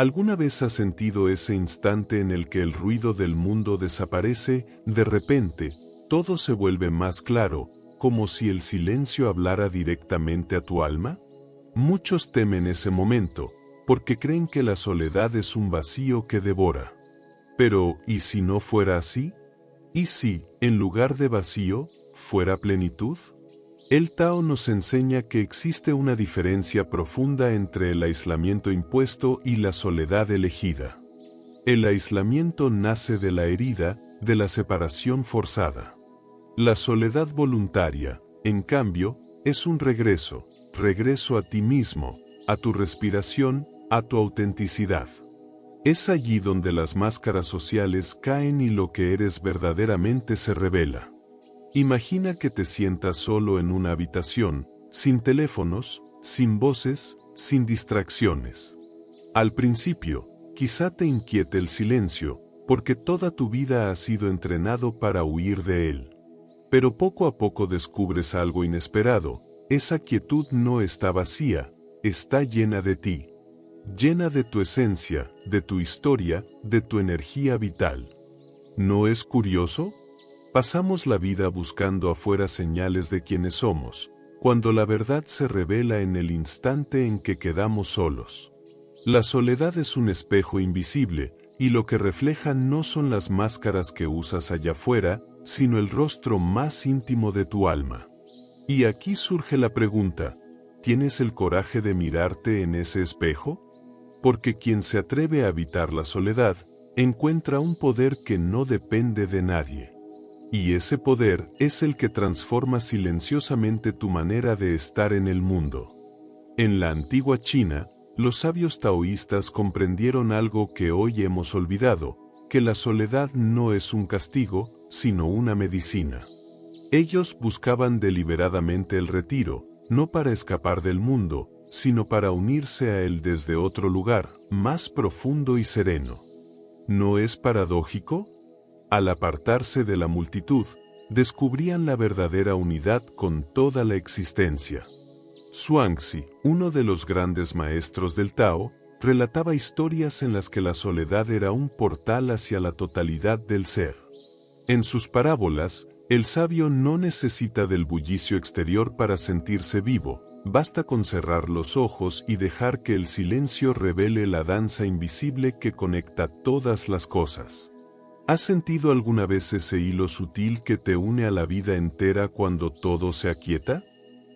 ¿Alguna vez has sentido ese instante en el que el ruido del mundo desaparece, de repente, todo se vuelve más claro, como si el silencio hablara directamente a tu alma? Muchos temen ese momento, porque creen que la soledad es un vacío que devora. Pero, ¿y si no fuera así? ¿Y si, en lugar de vacío, fuera plenitud? El Tao nos enseña que existe una diferencia profunda entre el aislamiento impuesto y la soledad elegida. El aislamiento nace de la herida, de la separación forzada. La soledad voluntaria, en cambio, es un regreso a ti mismo, a tu respiración, a tu autenticidad. Es allí donde las máscaras sociales caen y lo que eres verdaderamente se revela. Imagina que te sientas solo en una habitación, sin teléfonos, sin voces, sin distracciones. Al principio, quizá te inquiete el silencio, porque toda tu vida has sido entrenado para huir de él. Pero poco a poco descubres algo inesperado. Esa quietud no está vacía, está llena de ti. Llena de tu esencia, de tu historia, de tu energía vital. ¿No es curioso? Pasamos la vida buscando afuera señales de quiénes somos, cuando la verdad se revela en el instante en que quedamos solos. La soledad es un espejo invisible, y lo que refleja no son las máscaras que usas allá afuera, sino el rostro más íntimo de tu alma. Y aquí surge la pregunta, ¿tienes el coraje de mirarte en ese espejo? Porque quien se atreve a habitar la soledad, encuentra un poder que no depende de nadie. Y ese poder es el que transforma silenciosamente tu manera de estar en el mundo. En la antigua China, los sabios taoístas comprendieron algo que hoy hemos olvidado, que la soledad no es un castigo, sino una medicina. Ellos buscaban deliberadamente el retiro, no para escapar del mundo, sino para unirse a él desde otro lugar, más profundo y sereno. ¿No es paradójico? Al apartarse de la multitud, descubrían la verdadera unidad con toda la existencia. Zhuangzi, uno de los grandes maestros del Tao, relataba historias en las que la soledad era un portal hacia la totalidad del ser. En sus parábolas, el sabio no necesita del bullicio exterior para sentirse vivo, basta con cerrar los ojos y dejar que el silencio revele la danza invisible que conecta todas las cosas. ¿Has sentido alguna vez ese hilo sutil que te une a la vida entera cuando todo se aquieta?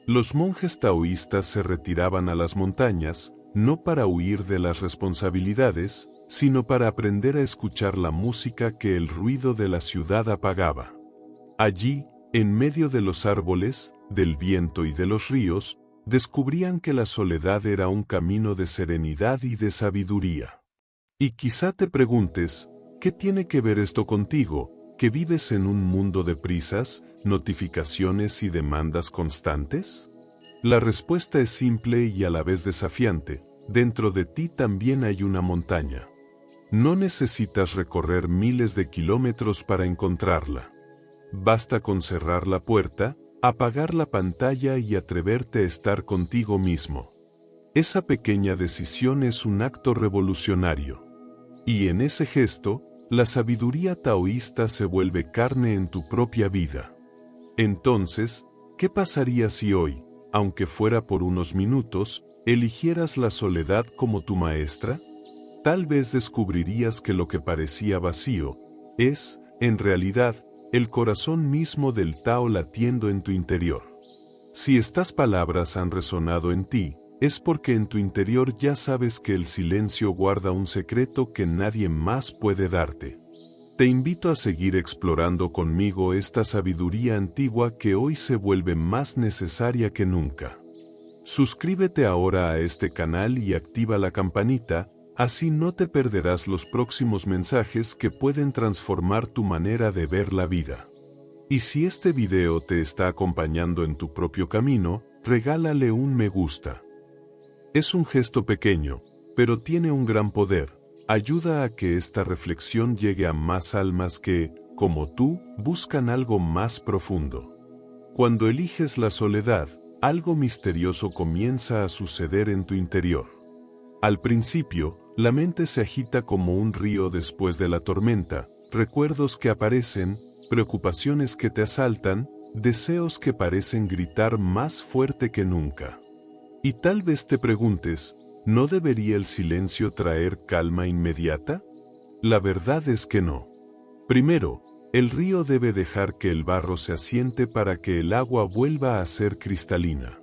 Los monjes taoístas se retiraban a las montañas, no para huir de las responsabilidades, sino para aprender a escuchar la música que el ruido de la ciudad apagaba. Allí, en medio de los árboles, del viento y de los ríos, descubrían que la soledad era un camino de serenidad y de sabiduría. Y quizá te preguntes, ¿qué tiene que ver esto contigo, que vives en un mundo de prisas, notificaciones y demandas constantes? La respuesta es simple y a la vez desafiante. Dentro de ti también hay una montaña. No necesitas recorrer miles de kilómetros para encontrarla. Basta con cerrar la puerta, apagar la pantalla y atreverte a estar contigo mismo. Esa pequeña decisión es un acto revolucionario. Y en ese gesto, la sabiduría taoísta se vuelve carne en tu propia vida. Entonces, ¿qué pasaría si hoy, aunque fuera por unos minutos, eligieras la soledad como tu maestra? Tal vez descubrirías que lo que parecía vacío es, en realidad, el corazón mismo del Tao latiendo en tu interior. Si estas palabras han resonado en ti, es porque en tu interior ya sabes que el silencio guarda un secreto que nadie más puede darte. Te invito a seguir explorando conmigo esta sabiduría antigua que hoy se vuelve más necesaria que nunca. Suscríbete ahora a este canal y activa la campanita, así no te perderás los próximos mensajes que pueden transformar tu manera de ver la vida. Y si este video te está acompañando en tu propio camino, regálale un me gusta. Es un gesto pequeño, pero tiene un gran poder. Ayuda a que esta reflexión llegue a más almas que, como tú, buscan algo más profundo. Cuando eliges la soledad, algo misterioso comienza a suceder en tu interior. Al principio, La mente se agita como un río después de la tormenta, recuerdos que aparecen, preocupaciones que te asaltan, deseos que parecen gritar más fuerte que nunca. Y tal vez te preguntes, ¿no debería el silencio traer calma inmediata? La verdad es que no. Primero, el río debe dejar que el barro se asiente para que el agua vuelva a ser cristalina.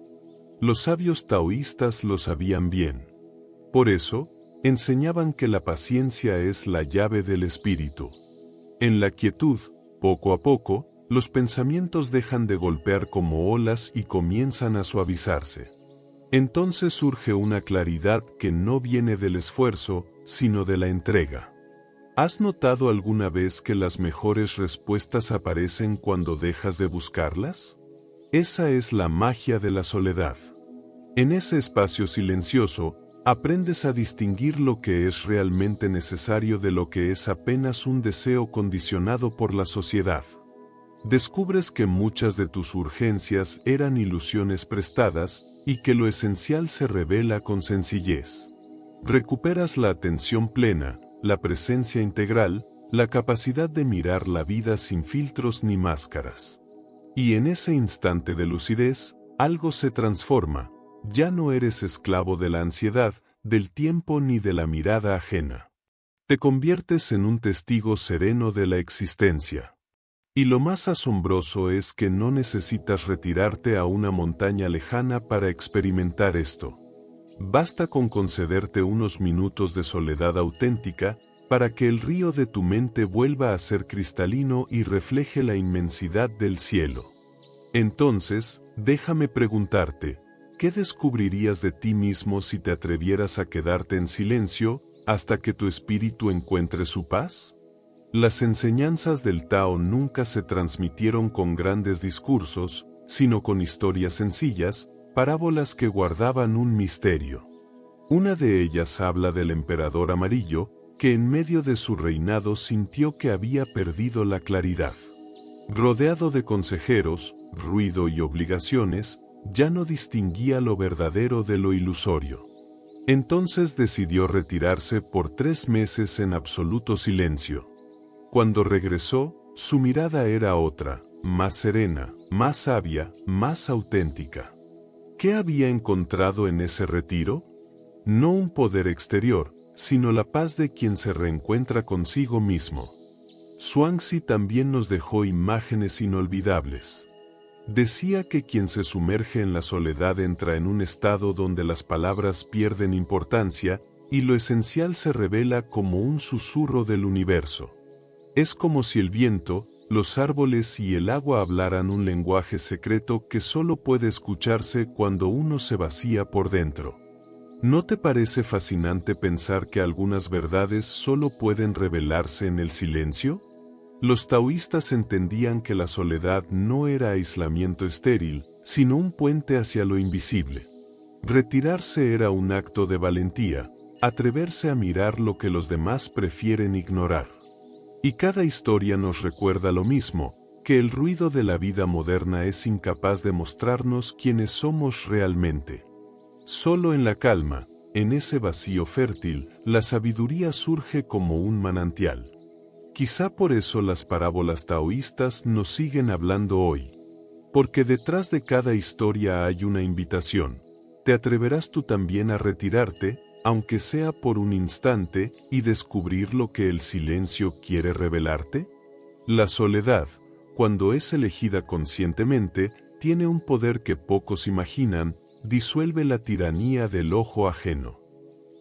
Los sabios taoístas lo sabían bien. Por eso, enseñaban que la paciencia es la llave del espíritu. En la quietud, poco a poco, los pensamientos dejan de golpear como olas y comienzan a suavizarse. Entonces surge una claridad que no viene del esfuerzo, sino de la entrega. ¿Has notado alguna vez que las mejores respuestas aparecen cuando dejas de buscarlas? Esa es la magia de la soledad. En ese espacio silencioso, aprendes a distinguir lo que es realmente necesario de lo que es apenas un deseo condicionado por la sociedad. Descubres que muchas de tus urgencias eran ilusiones prestadas y que lo esencial se revela con sencillez. Recuperas la atención plena, la presencia integral, la capacidad de mirar la vida sin filtros ni máscaras. Y en ese instante de lucidez, algo se transforma. Ya no eres esclavo de la ansiedad, del tiempo ni de la mirada ajena. Te conviertes en un testigo sereno de la existencia. Y lo más asombroso es que no necesitas retirarte a una montaña lejana para experimentar esto. Basta con concederte unos minutos de soledad auténtica para que el río de tu mente vuelva a ser cristalino y refleje la inmensidad del cielo. Entonces, déjame preguntarte, ¿qué descubrirías de ti mismo si te atrevieras a quedarte en silencio hasta que tu espíritu encuentre su paz? Las enseñanzas del Tao nunca se transmitieron con grandes discursos, sino con historias sencillas, parábolas que guardaban un misterio. Una de ellas habla del emperador amarillo, que en medio de su reinado sintió que había perdido la claridad. Rodeado de consejeros, ruido y obligaciones, ya no distinguía lo verdadero de lo ilusorio. Entonces decidió retirarse por 3 meses en absoluto silencio. Cuando regresó, su mirada era otra, más serena, más sabia, más auténtica. ¿Qué había encontrado en ese retiro? No un poder exterior, sino la paz de quien se reencuentra consigo mismo. Zhuangzi también nos dejó imágenes inolvidables. Decía que quien se sumerge en la soledad entra en un estado donde las palabras pierden importancia y lo esencial se revela como un susurro del universo. Es como si el viento, los árboles y el agua hablaran un lenguaje secreto que solo puede escucharse cuando uno se vacía por dentro. ¿No te parece fascinante pensar que algunas verdades solo pueden revelarse en el silencio? Los taoístas entendían que la soledad no era aislamiento estéril, sino un puente hacia lo invisible. Retirarse era un acto de valentía, atreverse a mirar lo que los demás prefieren ignorar. Y cada historia nos recuerda lo mismo, que el ruido de la vida moderna es incapaz de mostrarnos quiénes somos realmente. Solo en la calma, en ese vacío fértil, la sabiduría surge como un manantial. Quizá por eso las parábolas taoístas nos siguen hablando hoy. Porque detrás de cada historia hay una invitación. ¿Te atreverás tú también a retirarte, aunque sea por un instante, y descubrir lo que el silencio quiere revelarte? La soledad, cuando es elegida conscientemente, tiene un poder que pocos imaginan, disuelve la tiranía del ojo ajeno.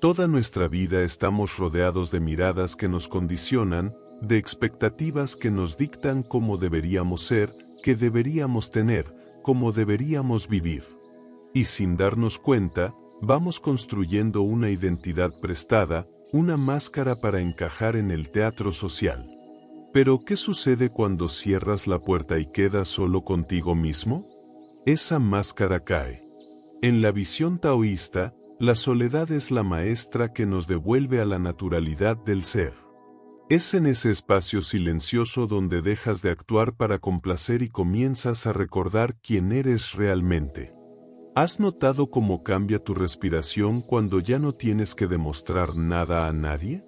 Toda nuestra vida estamos rodeados de miradas que nos condicionan, de expectativas que nos dictan cómo deberíamos ser, qué deberíamos tener, cómo deberíamos vivir. Y sin darnos cuenta, vamos construyendo una identidad prestada, una máscara para encajar en el teatro social. Pero ¿qué sucede cuando cierras la puerta y quedas solo contigo mismo? Esa máscara cae. En la visión taoísta, la soledad es la maestra que nos devuelve a la naturalidad del ser. Es en ese espacio silencioso donde dejas de actuar para complacer y comienzas a recordar quién eres realmente. ¿Has notado cómo cambia tu respiración cuando ya no tienes que demostrar nada a nadie?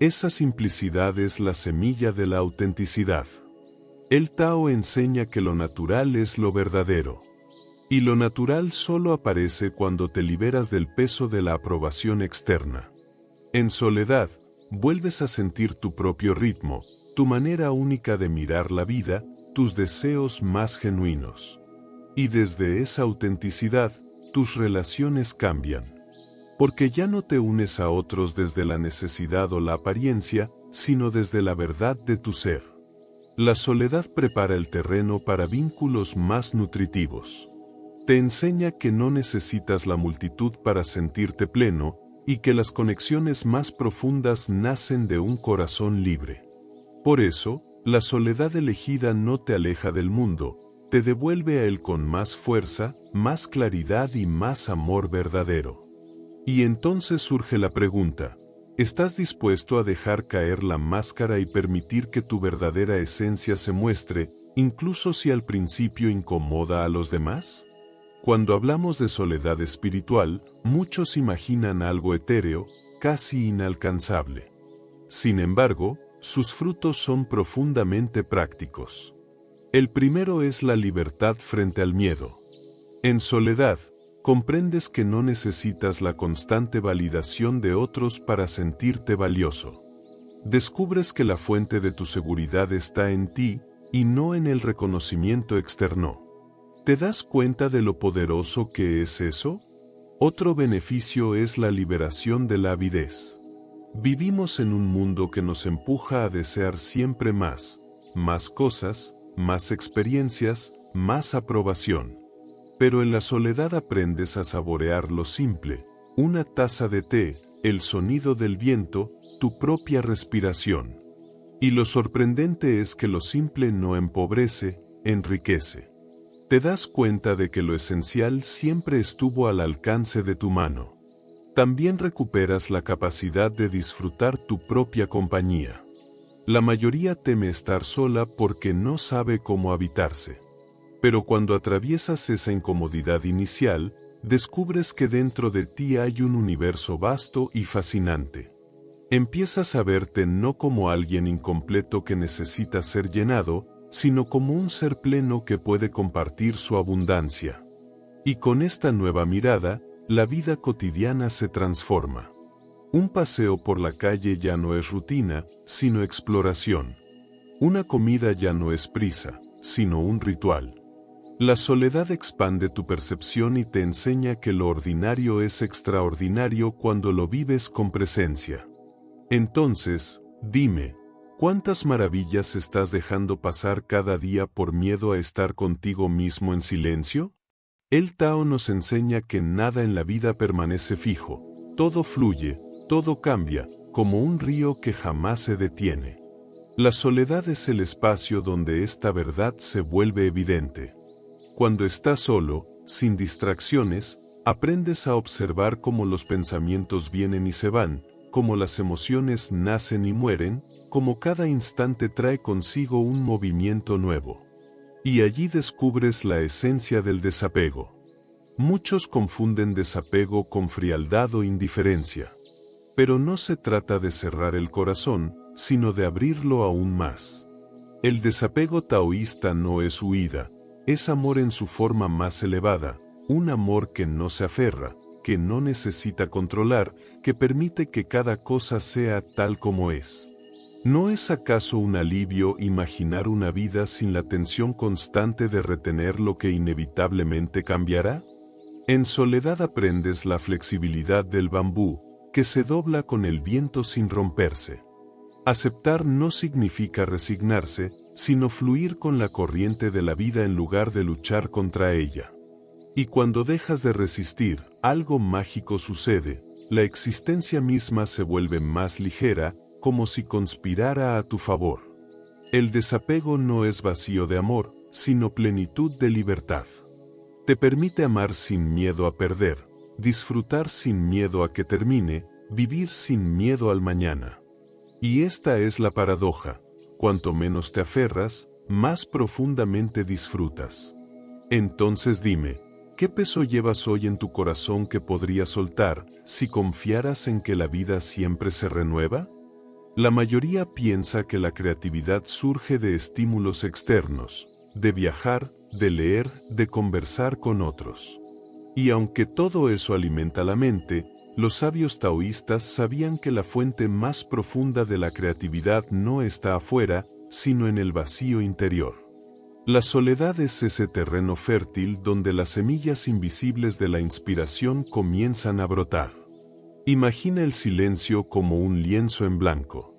Esa simplicidad es la semilla de la autenticidad. El Tao enseña que lo natural es lo verdadero. Y lo natural solo aparece cuando te liberas del peso de la aprobación externa. En soledad, vuelves a sentir tu propio ritmo, tu manera única de mirar la vida, tus deseos más genuinos. Y desde esa autenticidad, tus relaciones cambian. Porque ya no te unes a otros desde la necesidad o la apariencia, sino desde la verdad de tu ser. La soledad prepara el terreno para vínculos más nutritivos. Te enseña que no necesitas la multitud para sentirte pleno, y que las conexiones más profundas nacen de un corazón libre. Por eso, la soledad elegida no te aleja del mundo, te devuelve a él con más fuerza, más claridad y más amor verdadero. Y entonces surge la pregunta, ¿estás dispuesto a dejar caer la máscara y permitir que tu verdadera esencia se muestre, incluso si al principio incomoda a los demás? Cuando hablamos de soledad espiritual, muchos imaginan algo etéreo, casi inalcanzable. Sin embargo, sus frutos son profundamente prácticos. El primero es la libertad frente al miedo. En soledad, comprendes que no necesitas la constante validación de otros para sentirte valioso. Descubres que la fuente de tu seguridad está en ti, y no en el reconocimiento externo. ¿Te das cuenta de lo poderoso que es eso? Otro beneficio es la liberación de la avidez. Vivimos en un mundo que nos empuja a desear siempre más cosas, más experiencias, más aprobación. Pero en la soledad aprendes a saborear lo simple, una taza de té, el sonido del viento, tu propia respiración. Y lo sorprendente es que lo simple no empobrece, enriquece. Te das cuenta de que lo esencial siempre estuvo al alcance de tu mano. También recuperas la capacidad de disfrutar tu propia compañía. La mayoría teme estar sola porque no sabe cómo habitarse. Pero cuando atraviesas esa incomodidad inicial, descubres que dentro de ti hay un universo vasto y fascinante. Empiezas a verte no como alguien incompleto que necesita ser llenado, sino como un ser pleno que puede compartir su abundancia. Y con esta nueva mirada, la vida cotidiana se transforma. Un paseo por la calle ya no es rutina, sino exploración. Una comida ya no es prisa, sino un ritual. La soledad expande tu percepción y te enseña que lo ordinario es extraordinario cuando lo vives con presencia. Entonces, dime, ¿cuántas maravillas estás dejando pasar cada día por miedo a estar contigo mismo en silencio? El Tao nos enseña que nada en la vida permanece fijo, todo fluye, todo cambia, como un río que jamás se detiene. La soledad es el espacio donde esta verdad se vuelve evidente. Cuando estás solo, sin distracciones, aprendes a observar cómo los pensamientos vienen y se van, cómo las emociones nacen y mueren, cómo cada instante trae consigo un movimiento nuevo. Y allí descubres la esencia del desapego. Muchos confunden desapego con frialdad o indiferencia. Pero no se trata de cerrar el corazón, sino de abrirlo aún más. El desapego taoísta no es huida, es amor en su forma más elevada, un amor que no se aferra, que no necesita controlar, que permite que cada cosa sea tal como es. ¿No es acaso un alivio imaginar una vida sin la tensión constante de retener lo que inevitablemente cambiará? En soledad aprendes la flexibilidad del bambú, que se dobla con el viento sin romperse. Aceptar no significa resignarse, sino fluir con la corriente de la vida en lugar de luchar contra ella. Y cuando dejas de resistir, algo mágico sucede, la existencia misma se vuelve más ligera, como si conspirara a tu favor. El desapego no es vacío de amor, sino plenitud de libertad. Te permite amar sin miedo a perder, disfrutar sin miedo a que termine, vivir sin miedo al mañana. Y esta es la paradoja, cuanto menos te aferras, más profundamente disfrutas. Entonces dime, ¿Qué peso llevas hoy en tu corazón que podrías soltar si confiaras en que la vida siempre se renueva? La mayoría piensa que la creatividad surge de estímulos externos, de viajar, de leer, de conversar con otros. Y aunque todo eso alimenta la mente, los sabios taoístas sabían que la fuente más profunda de la creatividad no está afuera, sino en el vacío interior. La soledad es ese terreno fértil donde las semillas invisibles de la inspiración comienzan a brotar. Imagina el silencio como un lienzo en blanco.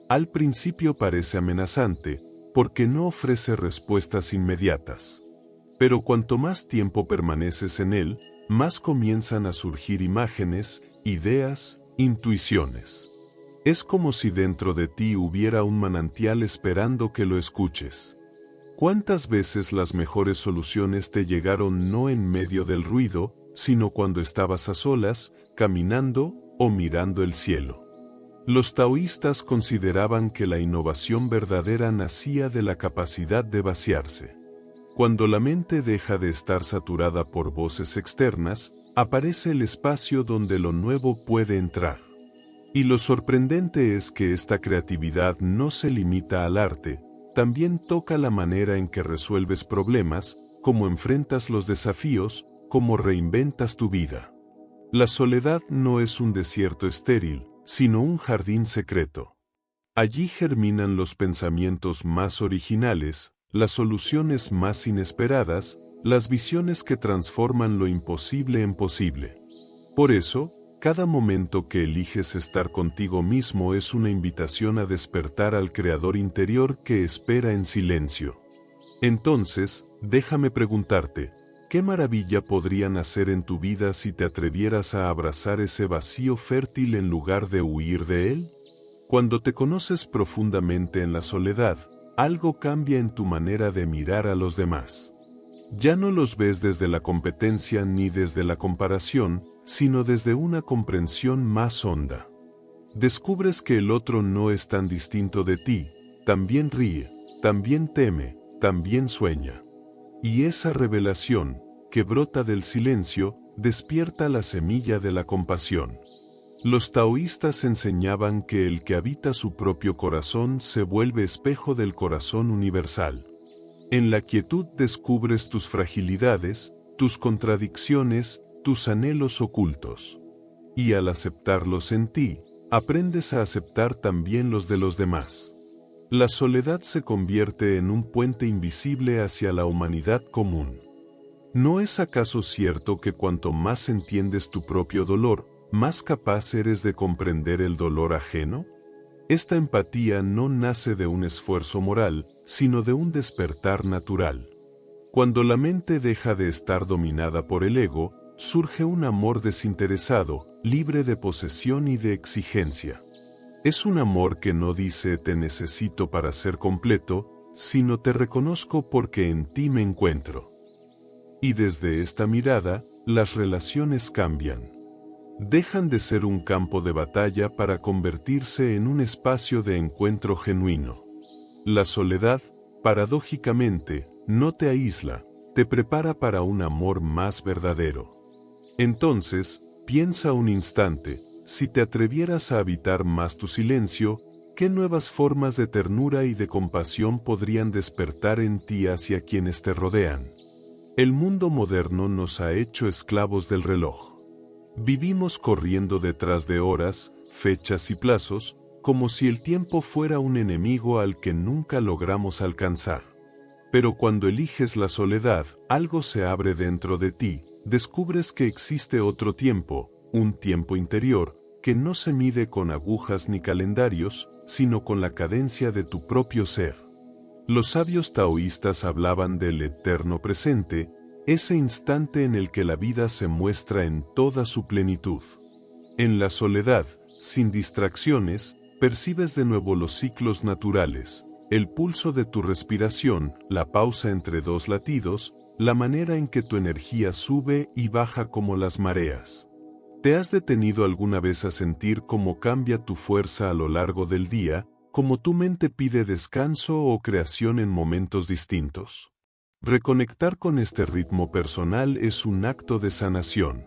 Al principio parece amenazante, porque no ofrece respuestas inmediatas. Pero cuanto más tiempo permaneces en él, más comienzan a surgir imágenes, ideas, intuiciones. Es como si dentro de ti hubiera un manantial esperando que lo escuches. ¿Cuántas veces las mejores soluciones te llegaron no en medio del ruido, sino cuando estabas a solas, caminando o mirando el cielo? Los taoístas consideraban que la innovación verdadera nacía de la capacidad de vaciarse. Cuando la mente deja de estar saturada por voces externas, aparece el espacio donde lo nuevo puede entrar. Y lo sorprendente es que esta creatividad no se limita al arte, también toca la manera en que resuelves problemas, cómo enfrentas los desafíos, cómo reinventas tu vida. La soledad no es un desierto estéril, sino un jardín secreto. Allí germinan los pensamientos más originales, las soluciones más inesperadas, las visiones que transforman lo imposible en posible. Por eso, cada momento que eliges estar contigo mismo es una invitación a despertar al creador interior que espera en silencio. Entonces, déjame preguntarte, ¿qué maravilla podría nacer en tu vida si te atrevieras a abrazar ese vacío fértil en lugar de huir de él? Cuando te conoces profundamente en la soledad, algo cambia en tu manera de mirar a los demás. Ya no los ves desde la competencia ni desde la comparación, sino desde una comprensión más honda. Descubres que el otro no es tan distinto de ti, también ríe, también teme, también sueña. Y esa revelación, que brota del silencio, despierta la semilla de la compasión. Los taoístas enseñaban que el que habita su propio corazón se vuelve espejo del corazón universal. En la quietud descubres tus fragilidades, tus contradicciones, tus anhelos ocultos. Y al aceptarlos en ti, aprendes a aceptar también los de los demás. La soledad se convierte en un puente invisible hacia la humanidad común. ¿No es acaso cierto que cuanto más entiendes tu propio dolor, más capaz eres de comprender el dolor ajeno? Esta empatía no nace de un esfuerzo moral, sino de un despertar natural. Cuando la mente deja de estar dominada por el ego, surge un amor desinteresado, libre de posesión y de exigencia. Es un amor que no dice te necesito para ser completo, sino te reconozco porque en ti me encuentro. Y desde esta mirada, las relaciones cambian. Dejan de ser un campo de batalla para convertirse en un espacio de encuentro genuino. La soledad, paradójicamente, no te aísla, te prepara para un amor más verdadero. Entonces, piensa un instante, si te atrevieras a habitar más tu silencio, ¿qué nuevas formas de ternura y de compasión podrían despertar en ti hacia quienes te rodean? El mundo moderno nos ha hecho esclavos del reloj. Vivimos corriendo detrás de horas, fechas y plazos, como si el tiempo fuera un enemigo al que nunca logramos alcanzar. Pero cuando eliges la soledad, algo se abre dentro de ti, descubres que existe otro tiempo, un tiempo interior, que no se mide con agujas ni calendarios, sino con la cadencia de tu propio ser. Los sabios taoístas hablaban del eterno presente, ese instante en el que la vida se muestra en toda su plenitud. En la soledad, sin distracciones, percibes de nuevo los ciclos naturales, el pulso de tu respiración, la pausa entre dos latidos, la manera en que tu energía sube y baja como las mareas. ¿Te has detenido alguna vez a sentir cómo cambia tu fuerza a lo largo del día, cómo tu mente pide descanso o creación en momentos distintos? Reconectar con este ritmo personal es un acto de sanación.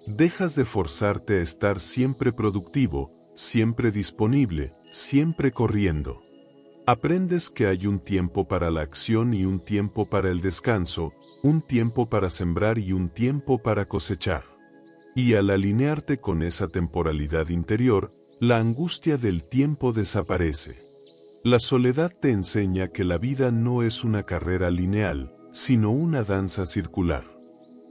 Dejas de forzarte a estar siempre productivo, siempre disponible, siempre corriendo. Aprendes que hay un tiempo para la acción y un tiempo para el descanso, un tiempo para sembrar y un tiempo para cosechar. Y al alinearte con esa temporalidad interior, la angustia del tiempo desaparece. La soledad te enseña que la vida no es una carrera lineal, sino una danza circular.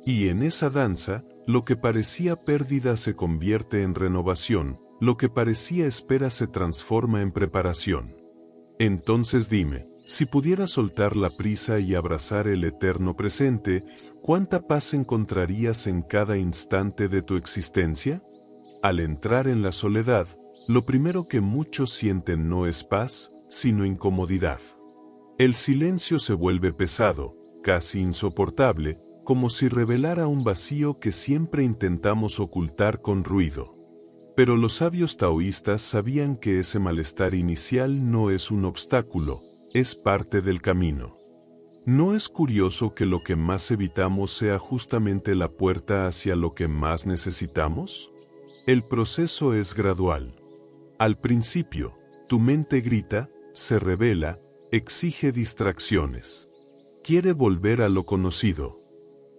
Y en esa danza, lo que parecía pérdida se convierte en renovación, lo que parecía espera se transforma en preparación. Entonces dime, si pudieras soltar la prisa y abrazar el eterno presente, ¿cuánta paz encontrarías en cada instante de tu existencia? Al entrar en la soledad, lo primero que muchos sienten no es paz, sino incomodidad. El silencio se vuelve pesado, casi insoportable, como si revelara un vacío que siempre intentamos ocultar con ruido. Pero los sabios taoístas sabían que ese malestar inicial no es un obstáculo, es parte del camino. ¿No es curioso que lo que más evitamos sea justamente la puerta hacia lo que más necesitamos? El proceso es gradual. Al principio, tu mente grita, se revela, exige distracciones. Quiere volver a lo conocido.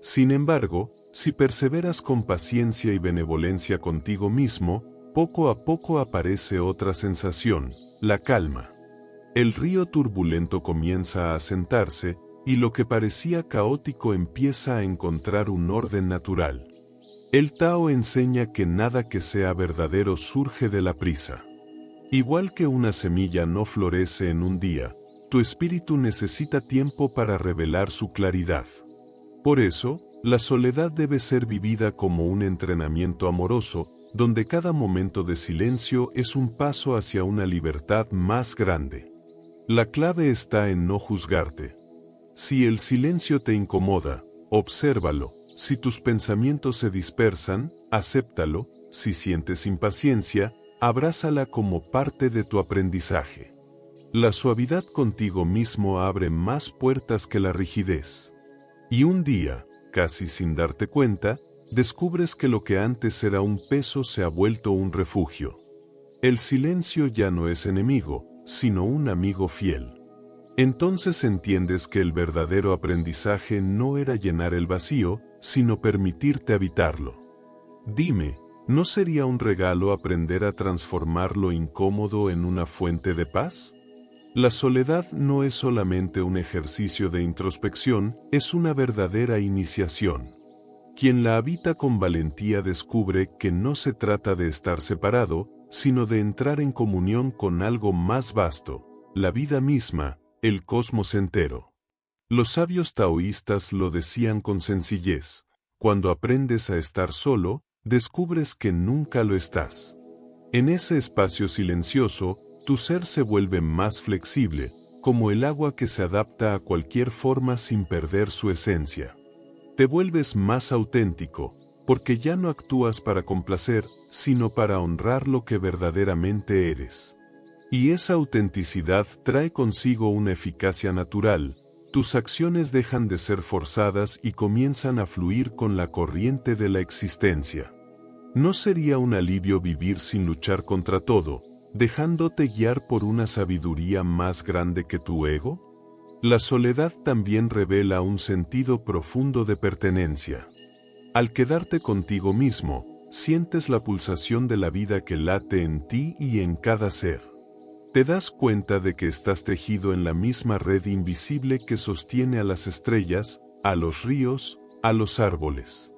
Sin embargo, si perseveras con paciencia y benevolencia contigo mismo, poco a poco aparece otra sensación, la calma. El río turbulento comienza a asentarse, y lo que parecía caótico empieza a encontrar un orden natural. El Tao enseña que nada que sea verdadero surge de la prisa. Igual que una semilla no florece en un día, tu espíritu necesita tiempo para revelar su claridad. Por eso, la soledad debe ser vivida como un entrenamiento amoroso, donde cada momento de silencio es un paso hacia una libertad más grande. La clave está en no juzgarte. Si el silencio te incomoda, obsérvalo. Si tus pensamientos se dispersan, acéptalo. Si sientes impaciencia, abrázala como parte de tu aprendizaje. La suavidad contigo mismo abre más puertas que la rigidez. Y un día, casi sin darte cuenta, descubres que lo que antes era un peso se ha vuelto un refugio. El silencio ya no es enemigo, sino un amigo fiel. Entonces entiendes que el verdadero aprendizaje no era llenar el vacío, sino permitirte habitarlo. Dime, ¿no sería un regalo aprender a transformar lo incómodo en una fuente de paz? La soledad no es solamente un ejercicio de introspección, es una verdadera iniciación. Quien la habita con valentía descubre que no se trata de estar separado, sino de entrar en comunión con algo más vasto, la vida misma, el cosmos entero. Los sabios taoístas lo decían con sencillez: cuando aprendes a estar solo, descubres que nunca lo estás. En ese espacio silencioso, tu ser se vuelve más flexible, como el agua que se adapta a cualquier forma sin perder su esencia. Te vuelves más auténtico, porque ya no actúas para complacer, sino para honrar lo que verdaderamente eres. Y esa autenticidad trae consigo una eficacia natural. Tus acciones dejan de ser forzadas y comienzan a fluir con la corriente de la existencia. ¿No sería un alivio vivir sin luchar contra todo, dejándote guiar por una sabiduría más grande que tu ego? La soledad también revela un sentido profundo de pertenencia. Al quedarte contigo mismo, sientes la pulsación de la vida que late en ti y en cada ser. Te das cuenta de que estás tejido en la misma red invisible que sostiene a las estrellas, a los ríos, a los árboles.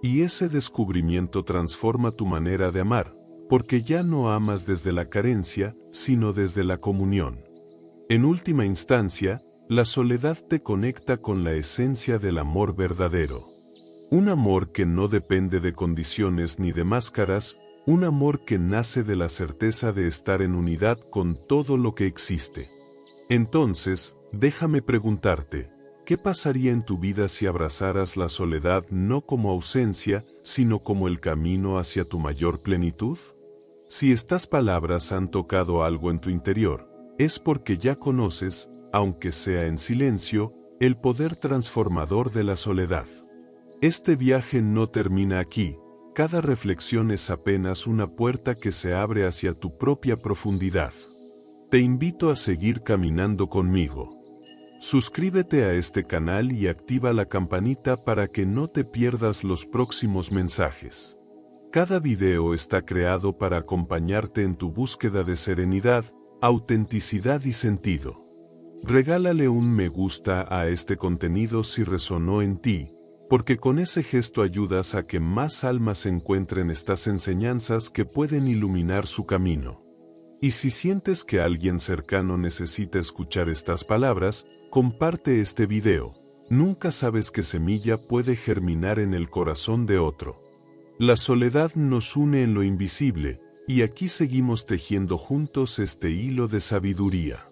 Y ese descubrimiento transforma tu manera de amar, porque ya no amas desde la carencia, sino desde la comunión. En última instancia, la soledad te conecta con la esencia del amor verdadero. Un amor que no depende de condiciones ni de máscaras, un amor que nace de la certeza de estar en unidad con todo lo que existe. Entonces, déjame preguntarte, ¿qué pasaría en tu vida si abrazaras la soledad no como ausencia, sino como el camino hacia tu mayor plenitud? Si estas palabras han tocado algo en tu interior, es porque ya conoces, aunque sea en silencio, El poder transformador de la soledad. Este viaje no termina aquí, cada reflexión es apenas una puerta que se abre hacia tu propia profundidad. Te invito a seguir caminando conmigo. Suscríbete a este canal y activa la campanita para que no te pierdas los próximos mensajes. Cada video está creado para acompañarte en tu búsqueda de serenidad, autenticidad y sentido. Regálale un me gusta a este contenido si resonó en ti, porque con ese gesto ayudas a que más almas encuentren estas enseñanzas que pueden iluminar su camino. Y si sientes que alguien cercano necesita escuchar estas palabras, comparte este video. Nunca sabes qué semilla puede germinar en el corazón de otro. La soledad nos une en lo invisible, y aquí seguimos tejiendo juntos este hilo de sabiduría.